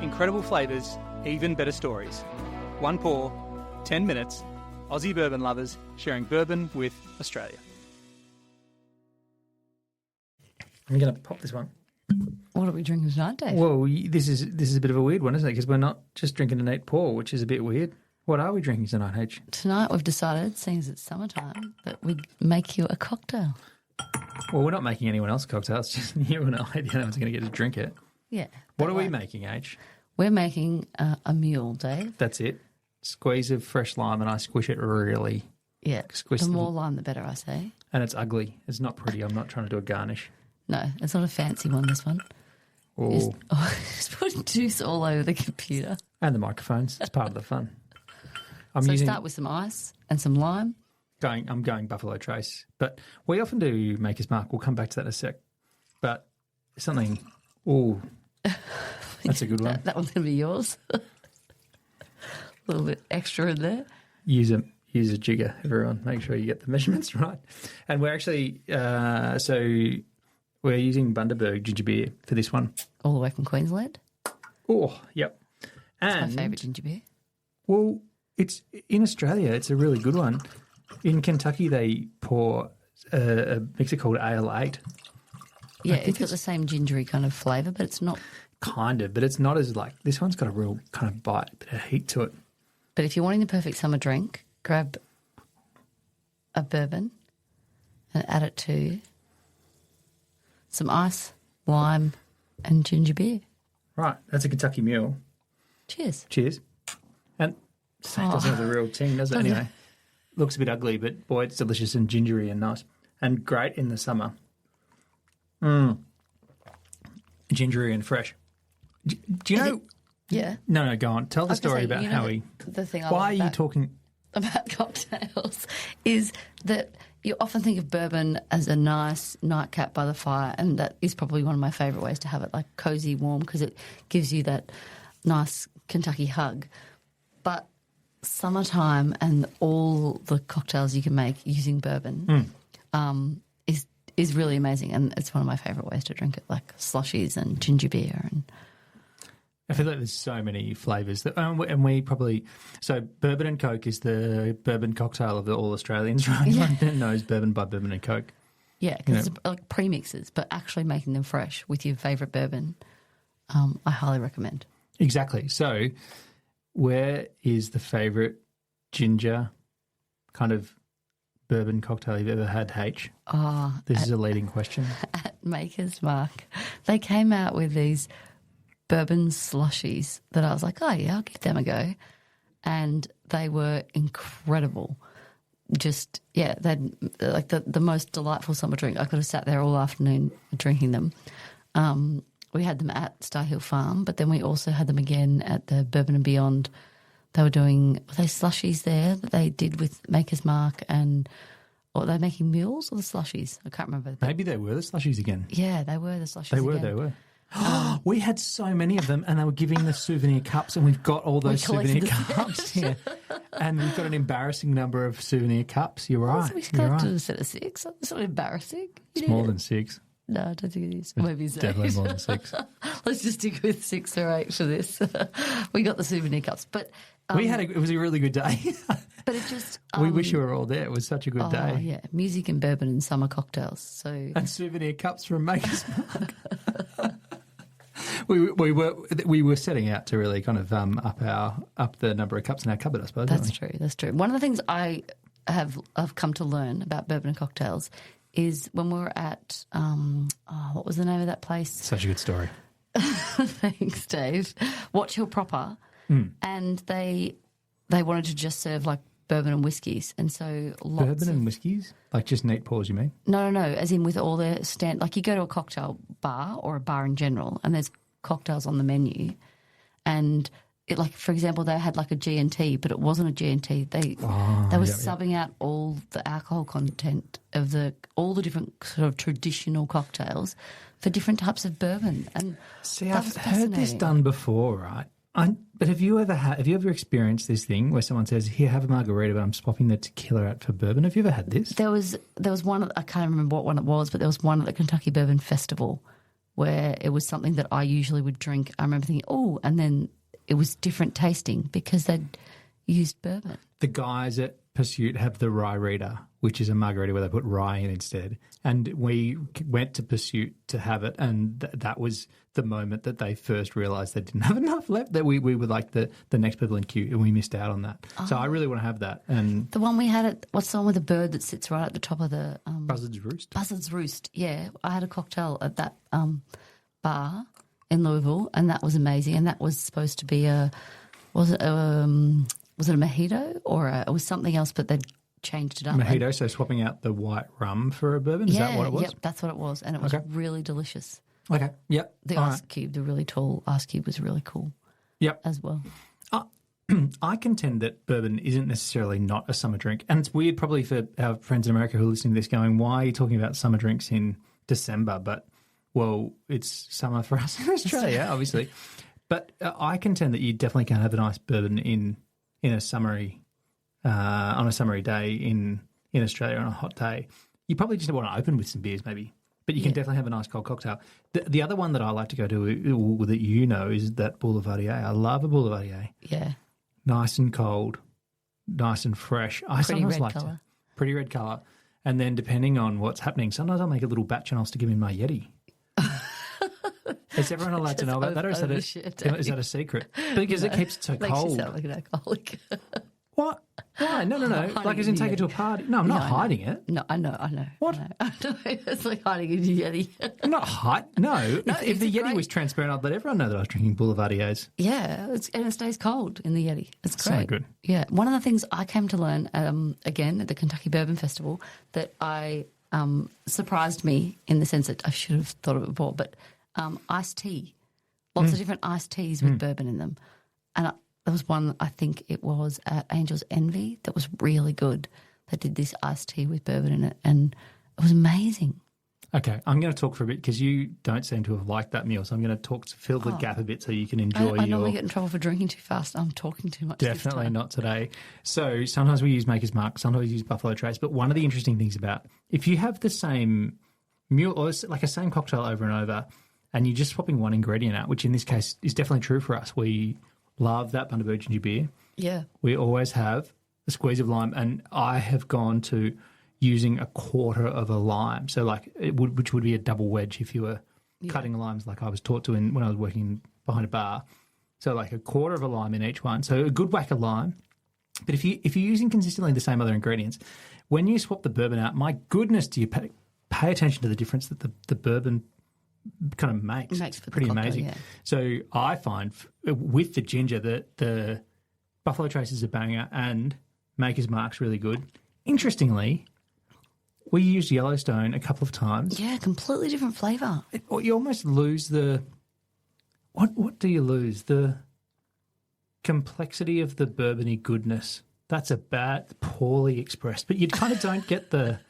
Incredible flavours, even better stories. One pour, 10 minutes. Aussie bourbon lovers sharing bourbon with Australia. I'm going to pop this one. What are we drinking tonight, Dave? Well, this is a bit of a weird one, isn't it? Because we're not just drinking a neat pour, which is a bit weird. What are we drinking tonight, H? Tonight we've decided, seeing as it's summertime, that we'd make you a cocktail. Well, we're not making anyone else a cocktail. It's just you and I. The only one's going to get to drink it. Yeah. What are we making, H? We're making a mule, Dave. That's it. Squeeze of fresh lime and I squish it really. Yeah. Squish the more lime, the better, I say. And it's ugly. It's not pretty. I'm not trying to do a garnish. No, it's not a fancy one, this one. Oh. Just putting juice all over the computer. And the microphones. It's part of the fun. Start with some ice and some lime. I'm going Buffalo Trace. But we often do Maker's Mark. We'll come back to that in a sec. But something... Oh, that's a good one. That one's going to be yours. A little bit extra in there. Use a jigger, everyone. Make sure you get the measurements right. And we're actually... we're using Bundaberg ginger beer for this one. All the way from Queensland? Oh, yep. It's my favourite ginger beer. Well, it's in Australia. It's a really good one. In Kentucky, they pour a mixer called Ale 8. Yeah, it's got the same gingery kind of flavour, but it's not... Kind of, but it's not as like... This one's got a real kind of bite, bit of heat to it. But if you're wanting the perfect summer drink, grab a bourbon and add it to some ice, lime and ginger beer. Right, that's a Kentucky Mule. Cheers. Cheers. And it doesn't have the real ting, does it? Anyway, looks a bit ugly, but boy, it's delicious and gingery and nice. And great in the summer. Gingery and fresh. Do you know... Yeah. No, go on. Tell the story about how he... The thing I Why love are you talking... about cocktails is that you often think of bourbon as a nice nightcap by the fire, and that is probably one of my favourite ways to have it, like cosy, warm, because it gives you that nice Kentucky hug. But summertime and all the cocktails you can make using bourbon is really amazing, and it's one of my favourite ways to drink it, like slushies and ginger beer. And I feel like there's so many flavours. And we probably... So Bourbon and Coke is the bourbon cocktail of the all Australians, right? Yeah. Everyone knows Bourbon by Bourbon and Coke. Yeah, because it's like premixes, but actually making them fresh with your favourite bourbon, I highly recommend. Exactly. So where is the favourite ginger kind of bourbon cocktail you've ever had, H? This is a leading question. At Maker's Mark, they came out with these bourbon slushies that I was like, oh, yeah, I'll give them a go. And they were incredible. Just, yeah, they're like the most delightful summer drink. I could have sat there all afternoon drinking them. We had them at Star Hill Farm, but then we also had them again at the Bourbon and Beyond. They were they slushies there that they did with Maker's Mark, or were they making mules or the slushies? I can't remember. Maybe they were the slushies again. Yeah, they were the slushies They were. We had so many of them, and they were giving the souvenir cups, and we've got all those souvenir cups here. And we've got an embarrassing number of souvenir cups. You're right. We collected a set of 6. It's not embarrassing. It's more than 6. No, I don't think it is. Maybe it's 8. Definitely more than 6. Let's just stick with 6 or 8 for this. We got the souvenir cups, but it was a really good day. But it just we wish you were all there. It was such a good day. Yeah, music and bourbon and summer cocktails. And souvenir cups from Maker's Mark. We were setting out to really kind of up the number of cups in our cupboard, I suppose. That's true. That's true. One of the things I've come to learn about bourbon and cocktails is when we were at what was the name of that place? Such a good story. Thanks, Dave. Watch Hill Proper, and they wanted to just serve like bourbon and whiskies, and so bourbon and whiskies, like just neat pours, you mean? No, as in with all the like you go to a cocktail bar or a bar in general, and there's cocktails on the menu, and it, like for example, they had like a G&T, but it wasn't a G&T. They were subbing out all the alcohol content of all the different sort of traditional cocktails for different types of bourbon. And see, I've heard this done before, right? But have you ever experienced this thing where someone says, "Here, have a margarita, but I'm swapping the tequila out for bourbon"? Have you ever had this? There was one. I can't remember what one it was, but there was one at the Kentucky Bourbon Festival where it was something that I usually would drink. I remember thinking, oh, and then it was different tasting because they'd used bourbon. The guys at Pursuit have the Rye Reader, which is a margarita where they put rye in instead. And we went to Pursuit to have it, and that was the moment that they first realised they didn't have enough left, that we were like the next people in queue, and we missed out on that. So I really want to have that. And the one we had at, what's the one with the bird that sits right at the top of the... Buzzard's Roost. Buzzard's Roost, yeah. I had a cocktail at that bar in Louisville, and that was amazing. And that was supposed to be was it a mojito or it was something else, but they'd changed it up. Mojito, so swapping out the white rum for a bourbon? Is that what it was? Yep, that's what it was. And it was really delicious. Okay, yep. The ice cube, the really tall ice cube was really cool. Yep. As well. I contend that bourbon isn't necessarily not a summer drink. And it's weird probably for our friends in America who are listening to this going, why are you talking about summer drinks in December? But, well, it's summer for us in Australia, obviously. But I contend that you definitely can have a nice bourbon in a summery, on a summery day in Australia on a hot day. You probably just want to open with some beers maybe. But you can definitely have a nice cold cocktail. The other one that I like to go to that you know is that Boulevardier. I love a Boulevardier. Yeah. Nice and cold, nice and fresh. I sometimes like to. Pretty red colour. And then depending on what's happening, sometimes I'll make a little batch and I'll stick them in my Yeti. Is everyone allowed to know about that, or is that a secret? Because it keeps it so Makes cold. You sound like an alcoholic. What? Why? No. Like as in take it to a party. No, I'm not hiding it. No, I know. What? I know. It's like hiding in your Yeti. I'm not hiding. No. If the Yeti was transparent, I'd let everyone know that I was drinking Boulevardiers. Yeah, and it stays cold in the Yeti. It's great. So good. Yeah. One of the things I came to learn, again, at the Kentucky Bourbon Festival, that I surprised me in the sense that I should have thought of it before, but iced tea. Lots of different iced teas with bourbon in them. And there was one, I think it was at Angel's Envy, that was really good. They did this iced tea with bourbon in it, and it was amazing. Okay, I'm going to talk for a bit because you don't seem to have liked that meal, so I'm going to talk to fill the gap a bit so you can enjoy I normally get in trouble for drinking too fast. I'm talking too much. Definitely not today. So sometimes we use Maker's Mark, sometimes we use Buffalo Trace, but one of the interesting things about if you have the same mule or like a same cocktail over and over and you're just swapping one ingredient out, which in this case is definitely true for us. We love that Bundaberg ginger beer. Yeah. We always have a squeeze of lime, and I have gone to using a quarter of a lime, so which would be a double wedge if you were cutting limes like I was taught to when I was working behind a bar. So like a quarter of a lime in each one. So a good whack of lime. But if you're using consistently the same other ingredients, when you swap the bourbon out, my goodness, do you pay attention to the difference that the bourbon kind of makes. Makes for pretty the cocktail, amazing. yeah. So I find with the ginger that the Buffalo Trace is a banger and Maker's Mark's really good. Interestingly, we used Yellowstone a couple of times. Yeah, completely different flavour. You almost lose the... What do you lose? The complexity of the bourbony goodness. That's poorly expressed. But you kind of don't get the...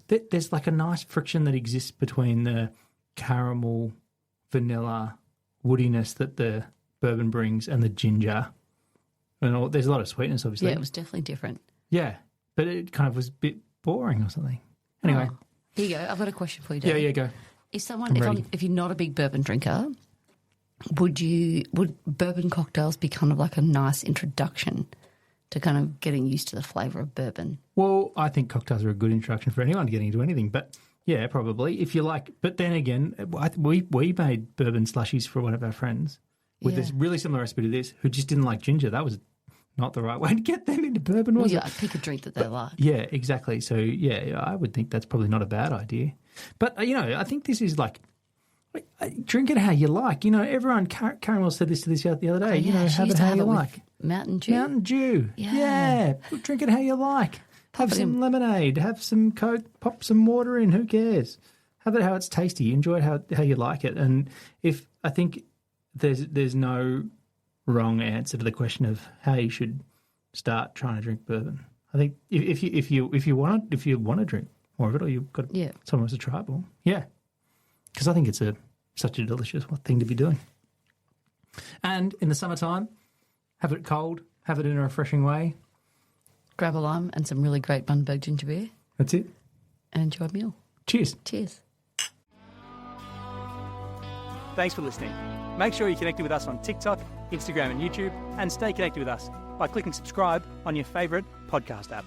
There's like a nice friction that exists between the caramel, vanilla, woodiness that the bourbon brings and the ginger. And there's a lot of sweetness, obviously. Yeah, it was definitely different. Yeah, but it kind of was a bit boring or something. Anyway. Oh, here you go. I've got a question for you, Dave. Yeah, go. If you're not a big bourbon drinker, would bourbon cocktails be kind of like a nice introduction to kind of getting used to the flavour of bourbon? Well, I think cocktails are a good introduction for anyone getting into anything, but yeah, probably if you like. But then again, we made bourbon slushies for one of our friends with this really similar recipe to this, who just didn't like ginger. That was not the right way to get them into bourbon, was it? Pick a drink that they like. Yeah, exactly. So yeah, I would think that's probably not a bad idea. But I think this is like. Drink it how you like. Everyone, Caramel said this to this the other day. Have it how you like. Mountain Dew. Mountain Dew. Yeah. Drink it how you like. Have some lemonade. Have some Coke. Pop some water in. Who cares? Have it how it's tasty. Enjoy it how you like it. And I think there's no wrong answer to the question of how you should start trying to drink bourbon. I think if you want to drink more of it, or you've got someone else to try it more. Yeah. Because I think it's such a delicious thing to be doing. And in the summertime, have it cold, have it in a refreshing way. Grab a lime and some really great Bundaberg ginger beer. That's it. And enjoy a meal. Cheers. Cheers. Thanks for listening. Make sure you're connected with us on TikTok, Instagram and YouTube, and stay connected with us by clicking subscribe on your favourite podcast app.